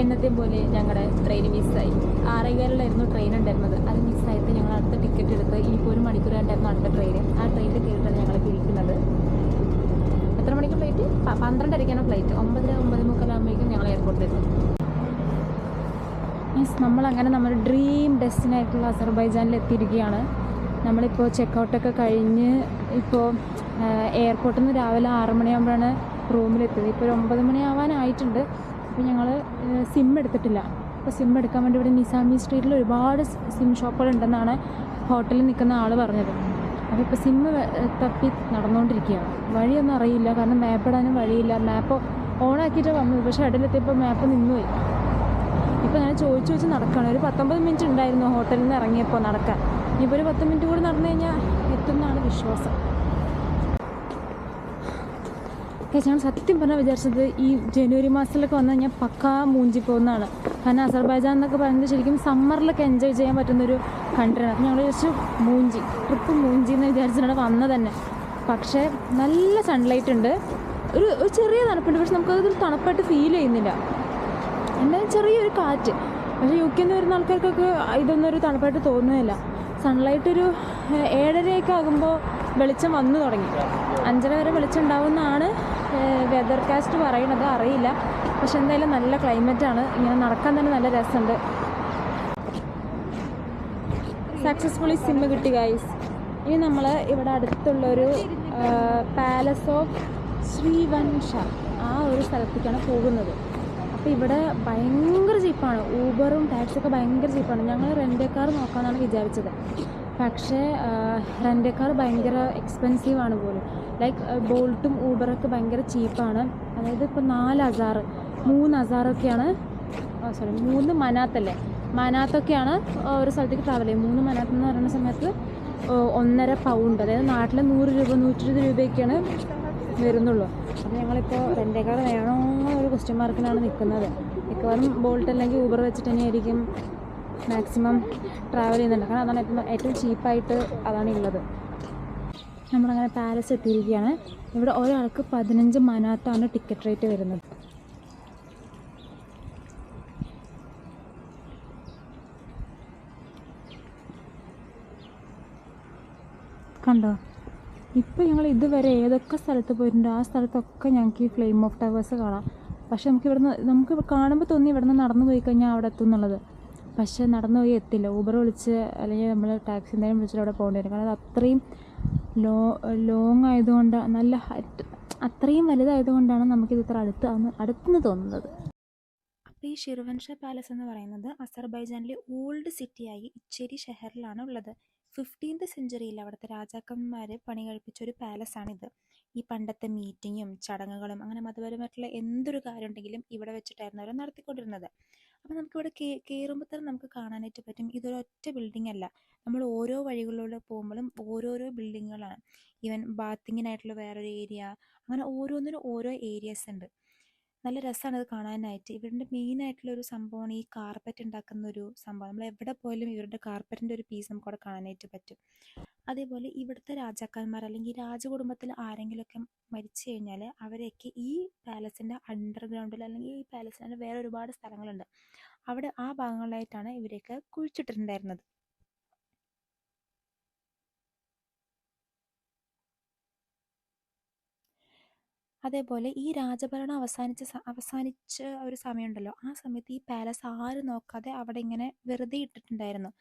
എന്നത്തെ പോലെ ഞങ്ങളുടെ ട്രെയിൻ മിസ്സായി. 6:15 ട്രെയിൻ ഉണ്ടായിരുന്നത്. അത് മിസ്സായിട്ട് ഞങ്ങൾ അടുത്ത ടിക്കറ്റ് എടുത്ത് ഇനിയിപ്പോൾ 1 മണിക്കൂർ ഉണ്ടായിരുന്നു അടുത്ത ട്രെയിൻ. ആ ട്രെയിനിൽ കയറിയിട്ടാണ് ഞങ്ങൾ ഇരിക്കുന്നത്. എത്ര മണിക്ക് ഫ്ലൈറ്റ്? 12:30 ഫ്ലൈറ്റ്. 9:45 ഞങ്ങൾ എയർപോർട്ടിലെത്തും. മീൻസ് നമ്മളങ്ങനെ നമ്മുടെ ഡ്രീം ഡെസ്റ്റിനായിട്ടുള്ള അസർബൈജാനിൽ എത്തിയിരിക്കുകയാണ്. നമ്മളിപ്പോൾ ചെക്കൗട്ടൊക്കെ കഴിഞ്ഞ് ഇപ്പോൾ എയർപോർട്ടിൽ നിന്ന് രാവിലെ 6 മണിയാകുമ്പോഴാണ് റൂമിലെത്തിയത്. ഇപ്പോൾ ഒരു 9 മണിയാവാനായിട്ടുണ്ട്. അപ്പോൾ ഞങ്ങൾ സിം എടുത്തിട്ടില്ല. അപ്പോൾ സിം എടുക്കാൻ വേണ്ടി ഇവിടെ നിസാമി സ്ട്രീറ്റിൽ ഒരുപാട് സിം ഷോപ്പുകളുണ്ടെന്നാണ് ഹോട്ടലിൽ നിൽക്കുന്ന ആൾ പറഞ്ഞത്. അപ്പോൾ ഇപ്പോൾ സിം തപ്പി നടന്നുകൊണ്ടിരിക്കുകയാണ്. വഴിയൊന്നും അറിയില്ല, കാരണം മാപ്പ് ഇടാനും വഴിയില്ല. മാപ്പ് ഓണാക്കിയിട്ട് വന്നത്, പക്ഷേ ഇടയിലെത്തിയപ്പോൾ മാപ്പ് നിന്നുപോയി. ഇപ്പോൾ ഞാൻ ചോദിച്ച് നടക്കുകയാണ്. ഒരു 19 മിനിറ്റ് ഉണ്ടായിരുന്നു ഹോട്ടലിൽ നിന്ന് ഇറങ്ങിയപ്പോൾ നടക്കാൻ. ഇനിയിപ്പോൾ ഒരു 10 മിനിറ്റ് കൂടി നടന്നു കഴിഞ്ഞാൽ എത്തുമെന്നാണ് വിശ്വാസം. ഞാൻ സത്യം പറഞ്ഞാൽ വിചാരിച്ചത് ഈ ജനുവരി മാസത്തിലൊക്കെ വന്നാൽ ഞാൻ പക്കാ മൂഞ്ചി പോകുന്നതാണ്. കാരണം അസർബൈജാൻ എന്നൊക്കെ പറയുന്നത് ശരിക്കും സമ്മറിലൊക്കെ എൻജോയ് ചെയ്യാൻ പറ്റുന്നൊരു കൺട്രിയാണ്. അപ്പോൾ ഞങ്ങൾ വിചാരിച്ചു ട്രിപ്പ് മൂഞ്ചി എന്ന് വിചാരിച്ചിട്ടാണ് വന്നത് തന്നെ. പക്ഷേ നല്ല സൺലൈറ്റ് ഉണ്ട്, ഒരു ചെറിയ തണുപ്പുണ്ട്. പക്ഷെ നമുക്കതൊരു തണുപ്പായിട്ട് ഫീൽ ചെയ്യുന്നില്ല. എന്തായാലും ചെറിയൊരു കാറ്റ്. പക്ഷേ UK നിന്ന് വരുന്ന ആൾക്കാർക്കൊക്കെ ഇതൊന്നും ഒരു തണുപ്പായിട്ട് തോന്നുന്നില്ല. സൺലൈറ്റ് ഒരു 7:30 ആകുമ്പോൾ വെളിച്ചം വന്നു തുടങ്ങി. 5:30 വരെ വെളിച്ചം ഉണ്ടാവുമെന്നാണ് വെതർ കാസ്റ്റ് പറയുന്നത്, അറിയില്ല. പക്ഷെ എന്തായാലും നല്ല ക്ലൈമറ്റാണ്. ഇങ്ങനെ നടക്കാൻ തന്നെ നല്ല രസമുണ്ട്. സക്സസ്ഫുള്ളി സിം കിട്ടി ഗൈസ്. ഇനി നമ്മൾ ഇവിടെ അടുത്തുള്ളൊരു പാലസ് ഓഫ് ശ്രീവൻഷ ആ ഒരു സ്ഥലത്തേക്കാണ് പോകുന്നത്. അപ്പോൾ ഇവിടെ ഭയങ്കര ചീപ്പാണ്. ഊബറും ടാക്സിയൊക്കെ ഭയങ്കര ചീപ്പാണ്. ഞങ്ങൾ റെൻ്റ് കാർ നോക്കാമെന്നാണ് വിചാരിച്ചത്. പക്ഷേ റെൻ്റ് കാർ ഭയങ്കര എക്സ്പെൻസീവാണ് പോലും. ലൈക്ക് ബോൾട്ടും ഊബറൊക്കെ ഭയങ്കര ചീപ്പാണ്. അതായത് ഇപ്പോൾ 4,000 3,000ഒക്കെയാണ്. 3 മനാത്തല്ലേ, മനാത്തൊക്കെയാണ് ഒരു സ്ഥലത്തേക്ക് ട്രാവൽ ചെയ്യും. 3 മനാത്ത് എന്ന് പറയുന്ന സമയത്ത് 1.5 പൗണ്ട്, അതായത് നാട്ടിലെ 100 രൂപ 120 രൂപയൊക്കെയാണ് വരുന്നുള്ളൂ. അപ്പോൾ ഞങ്ങളിപ്പോൾ റെൻ്റ് കാർ വേണോ ഒരു ക്വസ്റ്റ്യൻ മാർക്കിലാണ് നിൽക്കുന്നത്. മിക്കവാറും ബോൾട്ട് അല്ലെങ്കിൽ ഊബർ വെച്ചിട്ട് തന്നെയായിരിക്കും മാക്സിമം ട്രാവൽ ചെയ്യുന്നുണ്ട്. കാരണം അതാണ് ഏറ്റവും ചീപ്പായിട്ട് അതാണ് ഉള്ളത്. നമ്മളങ്ങനെ പാലസ് എത്തിയിരിക്കുകയാണ്. ഇവിടെ ഒരാൾക്ക് 15 മനാത്താണ് ടിക്കറ്റ് റേറ്റ് വരുന്നത്. കണ്ടോ, ഇപ്പോൾ ഞങ്ങൾ ഇതുവരെ ഏതൊക്കെ സ്ഥലത്ത് പോയിട്ടുണ്ട് ആ സ്ഥലത്തൊക്കെ ഞങ്ങൾക്ക് ഈ ഫ്ലെയിം ഓഫ് ടവേഴ്സ് കാണാം. പക്ഷേ നമുക്ക് കാണുമ്പോൾ തോന്നി ഇവിടുന്ന് നടന്നു പോയി കഴിഞ്ഞാൽ അവിടെ എത്തും എന്നുള്ളത്. പക്ഷേ നടന്നു പോയി എത്തില്ല. ഊബർ വിളിച്ച് അല്ലെങ്കിൽ നമ്മൾ ടാക്സി എന്തായാലും വിളിച്ചിട്ട് അവിടെ പോകേണ്ടി വരും. കാരണം അത് അത്രയും ലോങ് ആയതുകൊണ്ട്, നല്ല അത്രയും വലുതായതുകൊണ്ടാണ് നമുക്കിത് ഇത്ര അടുത്തെന്ന് തോന്നുന്നത്. അപ്പോൾ ഈ ഷിർവൻഷ പാലസ് എന്ന് പറയുന്നത് അസർബൈജാനിലെ ഓൾഡ് സിറ്റിയായി ഇച്ചേരി ഷെഹറിലാണ് ഉള്ളത്. 15th സെഞ്ച്വറിയിൽ അവിടുത്തെ രാജാക്കന്മാർ പണി കഴിപ്പിച്ചൊരു പാലസാണിത്. ഈ പണ്ടത്തെ മീറ്റിങ്ങും ചടങ്ങുകളും അങ്ങനെ മതപരമായിട്ടുള്ള എന്തൊരു കാര്യം ഉണ്ടെങ്കിലും ഇവിടെ വെച്ചിട്ടായിരുന്നു അവർ നടത്തിക്കൊണ്ടിരുന്നത്. അപ്പോൾ നമുക്കിവിടെ കയറുമ്പോൾ തന്നെ നമുക്ക് കാണാനായിട്ട് പറ്റും, ഇതൊരൊറ്റ ബിൽഡിംഗ് അല്ല. നമ്മൾ ഓരോ വഴികളിലൂടെ പോകുമ്പോഴും ഓരോരോ ബിൽഡിങ്ങുകളാണ്. ഈവൻ ബാത്തിങ്ങിനായിട്ടുള്ള വേറൊരു ഏരിയ, അങ്ങനെ ഓരോന്നിനും ഓരോ ഏരിയസ് ഉണ്ട്. നല്ല രസമാണ് അത് കാണാനായിട്ട്. ഇവരുടെ മെയിനായിട്ടുള്ള ഒരു സംഭവമാണ് ഈ കാർപ്പറ്റ് ഉണ്ടാക്കുന്ന ഒരു സംഭവം. നമ്മൾ എവിടെ പോയാലും ഇവരുടെ കാർപ്പറ്റിൻ്റെ ഒരു പീസ് നമുക്ക് അവിടെ കാണാനായിട്ട് പറ്റും. അതേപോലെ ഇവിടുത്തെ രാജാക്കന്മാർ അല്ലെങ്കിൽ രാജകുടുംബത്തിൽ ആരെങ്കിലുമൊക്കെ മരിച്ചു കഴിഞ്ഞാൽ അവരെയൊക്കെ ഈ പാലസിൻ്റെ അണ്ടർഗ്രൗണ്ടിൽ അല്ലെങ്കിൽ ഈ പാലസിൻ്റെ വേറെ ഒരുപാട് സ്ഥലങ്ങളുണ്ട്, അവിടെ ആ ഭാഗങ്ങളിലായിട്ടാണ് ഇവരെയൊക്കെ കുഴിച്ചിട്ടിട്ടുണ്ടായിരുന്നത്. അതേപോലെ ഈ രാജഭരണം അവസാനിച്ച ഒരു സമയമുണ്ടല്ലോ, ആ സമയത്ത് ഈ പാലസ് ആരും നോക്കാതെ അവിടെ ഇങ്ങനെ വെറുതെ ഇട്ടിട്ടുണ്ടായിരുന്നു.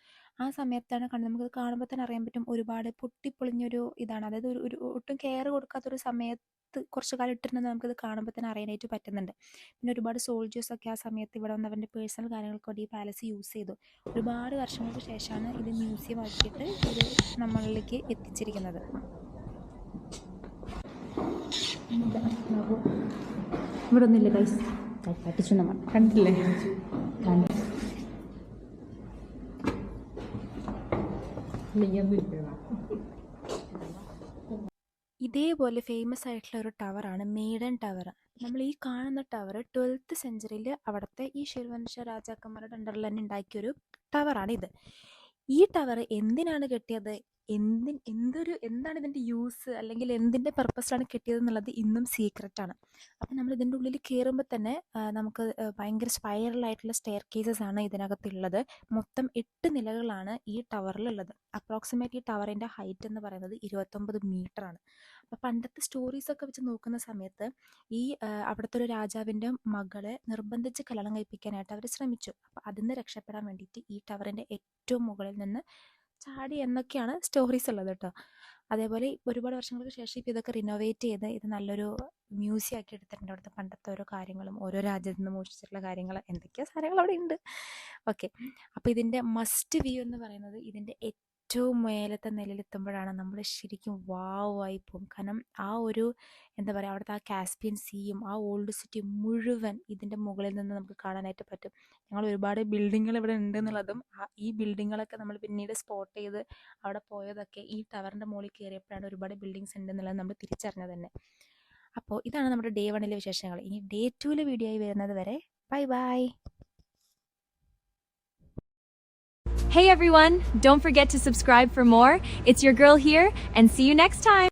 ആ സമയത്താണ് നമുക്ക് കാണുമ്പോൾ തന്നെ അറിയാൻ പറ്റും ഒരുപാട് പൊട്ടിപ്പൊളിഞ്ഞൊരു ഇതാണ്. അതായത് ഒരു ഒട്ടും കെയർ കൊടുക്കാത്തൊരു സമയത്ത് കുറച്ച് കാലം ഇട്ടിട്ടുണ്ടെന്ന് നമുക്കിത് കാണുമ്പോൾ തന്നെ അറിയാനായിട്ട് പറ്റുന്നുണ്ട്. പിന്നെ ഒരുപാട് സോൾജേഴ്സൊക്കെ ആ സമയത്ത് ഇവിടെ വന്ന് അവരുടെ പേഴ്സണൽ കാര്യങ്ങൾക്ക് വേണ്ടി ഈ പാലസ് യൂസ് ചെയ്തു. ഒരുപാട് വർഷങ്ങൾക്ക് ശേഷമാണ് ഇത് മ്യൂസിയം ആക്കിയിട്ട് ഇത് നമ്മളിലേക്ക് എത്തിച്ചിരിക്കുന്നത്. ഇവിടെ ഒന്നുമില്ല ഗൈസ്, പറ്റിച്ചു നമ്മൾ കണ്ടില്ലേ. ഇതേപോലെ ഫേമസ് ആയിട്ടുള്ള ഒരു ടവറാണ് മെയ്ഡൻ ടവർ. നമ്മൾ ഈ കാണുന്ന ടവർ 12th സെഞ്ച്വറിയിൽ അവിടുത്തെ ഈ ഷിർവൻഷ രാജാക്കന്മാരുടെ അണ്ടറിൽ തന്നെ ഉണ്ടാക്കിയൊരു ടവറാണ് ഇത്. ഈ ടവർ എന്തിനാണ് കെട്ടിയത് എന്താണ് ഇതിൻ്റെ യൂസ്, അല്ലെങ്കിൽ എന്തിൻ്റെ പർപ്പസിലാണ് കെട്ടിയതെന്നുള്ളത് ഇന്നും സീക്രട്ടാണ്. അപ്പം നമ്മൾ ഇതിൻ്റെ ഉള്ളിൽ കയറുമ്പോൾ തന്നെ നമുക്ക് ഭയങ്കര സ്പൈറലായിട്ടുള്ള സ്റ്റെയർ കേസസ് ആണ് ഇതിനകത്തുള്ളത്. മൊത്തം 8 നിലകളാണ് ഈ ടവറിലുള്ളത്. അപ്രോക്സിമേറ്റ് ഈ ടവറിൻ്റെ ഹൈറ്റ് എന്ന് പറയുന്നത് 29 മീറ്ററാണ്. അപ്പോൾ പണ്ടത്തെ സ്റ്റോറീസൊക്കെ വെച്ച് നോക്കുന്ന സമയത്ത് ഈ അവിടുത്തെ ഒരു രാജാവിൻ്റെ മകളെ നിർബന്ധിച്ച് കല്യാണം കഴിപ്പിക്കാനായിട്ട് അവർ ശ്രമിച്ചു. അപ്പോൾ അതിൽ നിന്ന് രക്ഷപ്പെടാൻ വേണ്ടിയിട്ട് ഈ ടവറിൻ്റെ ഏറ്റവും മുകളിൽ നിന്ന് ചാടി എന്നൊക്കെയാണ് സ്റ്റോറീസ് ഉള്ളത് കേട്ടോ. അതേപോലെ ഒരുപാട് വർഷങ്ങൾക്ക് ശേഷം ഇപ്പോൾ ഇതൊക്കെ റിനോവേറ്റ് ചെയ്ത് ഇത് നല്ലൊരു മ്യൂസിയം ആക്കി എടുത്തിട്ടുണ്ട്. അവിടുത്തെ പണ്ടത്തെ ഓരോ കാര്യങ്ങളും ഓരോ രാജ്യത്തു നിന്ന് മോഷ്ടിച്ചിട്ടുള്ള കാര്യങ്ങൾ എന്തൊക്കെയോ സാധനങ്ങൾ അവിടെ ഉണ്ട്. ഓക്കെ, അപ്പോൾ ഇതിൻ്റെ മസ്റ്റ് വ്യൂ എന്ന് പറയുന്നത് ഇതിൻ്റെ ഏറ്റവും മേലത്തെ നിലയിലെത്തുമ്പോഴാണ് നമ്മൾ ശരിക്കും വാവായി പോകും. കാരണം ആ ഒരു എന്താ പറയുക, അവിടുത്തെ ആ കാസ്പിയൻ സീയും ആ ഓൾഡ് സിറ്റി മുഴുവൻ ഇതിൻ്റെ മുകളിൽ നിന്ന് നമുക്ക് കാണാനായിട്ട് പറ്റും. ഞങ്ങൾ ഒരുപാട് ബിൽഡിങ്ങുകൾ ഇവിടെ ഉണ്ട് എന്നുള്ളതും ഈ ബിൽഡിങ്ങുകളൊക്കെ നമ്മൾ പിന്നീട് സ്പോട്ട് ചെയ്ത് അവിടെ പോയതൊക്കെ ഈ ടവറിൻ്റെ മുകളിൽ കയറിയപ്പോഴാണ് ഒരുപാട് ബിൽഡിങ്സ് ഉണ്ട് എന്നുള്ളത് നമ്മൾ തിരിച്ചറിഞ്ഞത് തന്നെ. അപ്പോൾ ഇതാണ് നമ്മുടെ ഡേ 1 വിശേഷങ്ങൾ. ഇനി ഡേ 2 വീഡിയോ ആയി വരുന്നത് വരെ bye bye. Hey everyone, don't forget to subscribe for more. It's your girl here, and see you next time.